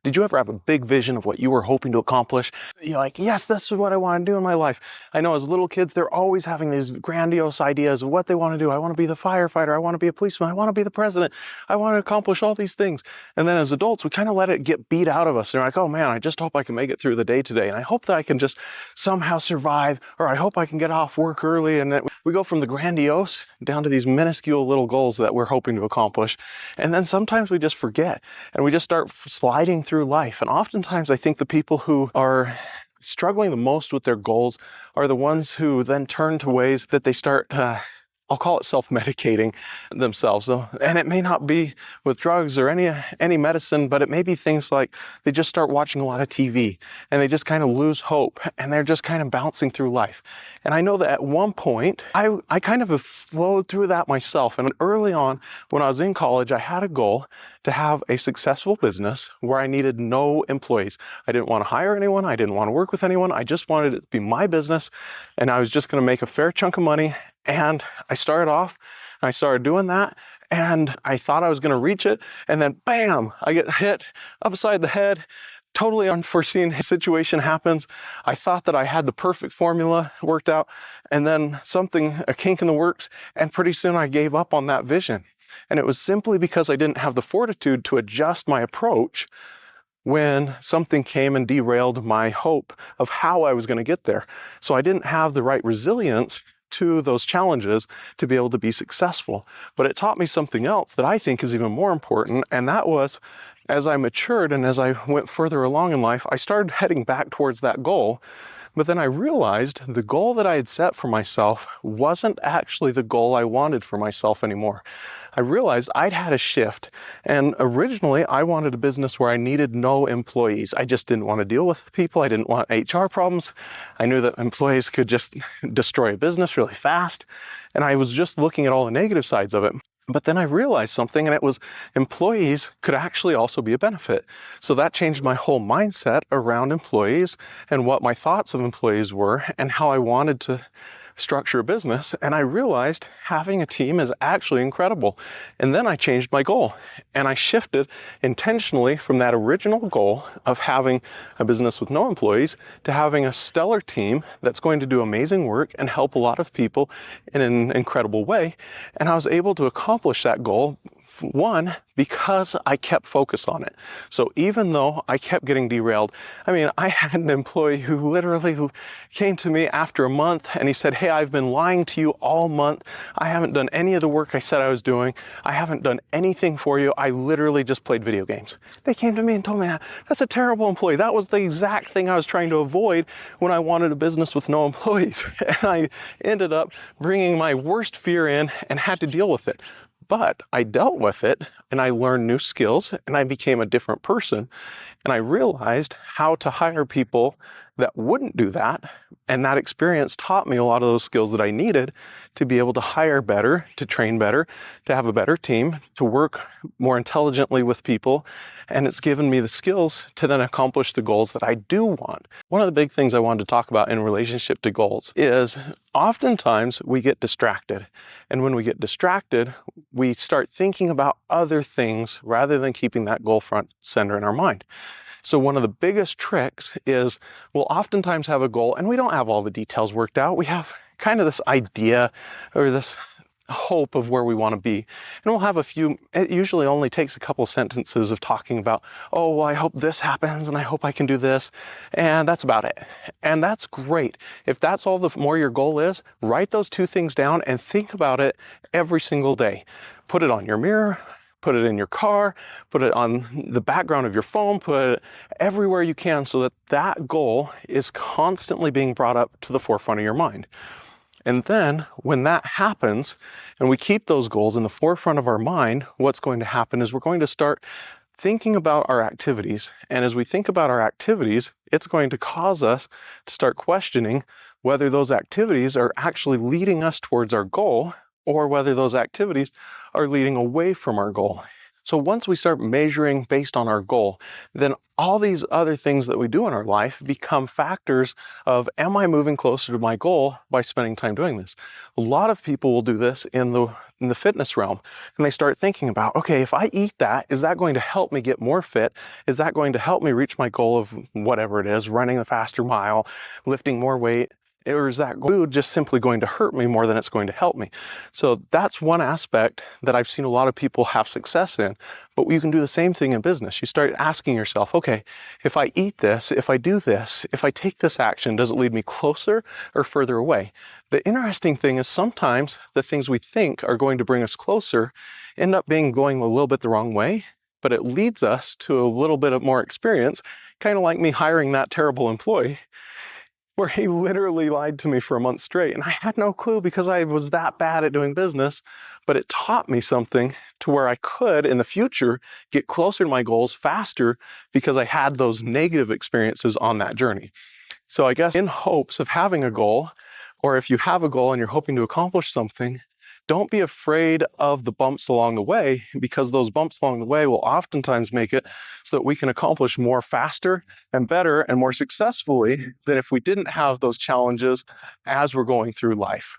Did you ever have a big vision of what you were hoping to accomplish? You're like, yes, this is what I want to do in my life. I know as little kids, they're always having these grandiose ideas of what they want to do. I want to be the firefighter. I want to be a policeman. I want to be the president. I want to accomplish all these things. And then as adults, we kind of let it get beat out of us. And we're like, oh man, I just hope I can make it through the day today. And I hope that I can just somehow survive, or I hope I can get off work early. And then we go from the grandiose down to these minuscule little goals that we're hoping to accomplish. And then sometimes we just forget and we just start sliding through life. And oftentimes I think the people who are struggling the most with their goals are the ones who then turn to ways that they start I'll call it self-medicating themselves. And it may not be with drugs or any medicine, but it may be things like they just start watching a lot of TV and they just kind of lose hope and they're just kind of bouncing through life. And I know that at one point, I kind of have flowed through that myself. And early on, when I was in college, I had a goal to have a successful business where I needed no employees. I didn't want to hire anyone. I didn't want to work with anyone. I just wanted it to be my business. And I was just going to make a fair chunk of money. And I started off, I started doing that, and I thought I was going to reach it, and then bam, I get hit upside the head. Totally unforeseen situation happens. I thought that I had the perfect formula worked out, and then a kink in the works, and pretty soon I gave up on that vision. And it was simply because I didn't have the fortitude to adjust my approach when something came and derailed my hope of how I was going to get there. So I didn't have the right resilience to those challenges to be able to be successful. But it taught me something else that I think is even more important, and that was, as I matured and as I went further along in life, I started heading back towards that goal. But then I realized the goal that I had set for myself wasn't actually the goal I wanted for myself anymore. I realized I'd had a shift, and originally I wanted a business where I needed no employees. I just didn't want to deal with people. I didn't want HR problems. I knew that employees could just destroy a business really fast, and I was just looking at all the negative sides of it. But then I realized something, and it was employees could actually also be a benefit. So that changed my whole mindset around employees and what my thoughts of employees were and how I wanted to structure a business. And I realized having a team is actually incredible. And then I changed my goal, and I shifted intentionally from that original goal of having a business with no employees to having a stellar team that's going to do amazing work and help a lot of people in an incredible way. And I was able to accomplish that goal, one, because I kept focus on it. So even though I kept getting derailed, I had an employee who came to me after a month and he said, hey, I've been lying to you all month. I haven't done any of the work I said I was doing. I haven't done anything for you. I literally just played video games. They came to me and told me that. That's a terrible employee. That was the exact thing I was trying to avoid when I wanted a business with no employees. And I ended up bringing my worst fear in and had to deal with it. But I dealt with it and I learned new skills and I became a different person. And I realized how to hire people that wouldn't do that. And that experience taught me a lot of those skills that I needed to be able to hire better, to train better, to have a better team, to work more intelligently with people. And it's given me the skills to then accomplish the goals that I do want. One of the big things I wanted to talk about in relationship to goals is oftentimes we get distracted. And when we get distracted, we start thinking about other things rather than keeping that goal front center in our mind. So one of the biggest tricks is we'll oftentimes have a goal and we don't have all the details worked out. We have kind of this idea or this hope of where we want to be. And we'll have it usually only takes a couple sentences of talking about, oh, well, I hope this happens and I hope I can do this. And that's about it. And that's great. If that's all the more your goal is, write those two things down and think about it every single day. Put it on your mirror. Put it in your car, put it on the background of your phone, put it everywhere you can so that that goal is constantly being brought up to the forefront of your mind. And then when that happens and we keep those goals in the forefront of our mind, what's going to happen is we're going to start thinking about our activities. And as we think about our activities, it's going to cause us to start questioning whether those activities are actually leading us towards our goal or whether those activities are leading away from our goal. So once we start measuring based on our goal, then all these other things that we do in our life become factors of, am I moving closer to my goal by spending time doing this? A lot of people will do this in the fitness realm, and they start thinking about, okay, if I eat that, is that going to help me get more fit? Is that going to help me reach my goal of whatever it is, running a faster mile, lifting more weight? Or is that food just simply going to hurt me more than it's going to help me? So that's one aspect that I've seen a lot of people have success in. But you can do the same thing in business. You start asking yourself, okay, if I eat this, if I do this, if I take this action, does it lead me closer or further away? The interesting thing is sometimes the things we think are going to bring us closer end up going a little bit the wrong way, but it leads us to a little bit of more experience, kind of like me hiring that terrible employee, where he literally lied to me for a month straight. And I had no clue because I was that bad at doing business, but it taught me something to where I could, in the future, get closer to my goals faster because I had those negative experiences on that journey. So I guess in hopes of having a goal, or if you have a goal and you're hoping to accomplish something, don't be afraid of the bumps along the way, because those bumps along the way will oftentimes make it so that we can accomplish more faster and better and more successfully than if we didn't have those challenges as we're going through life.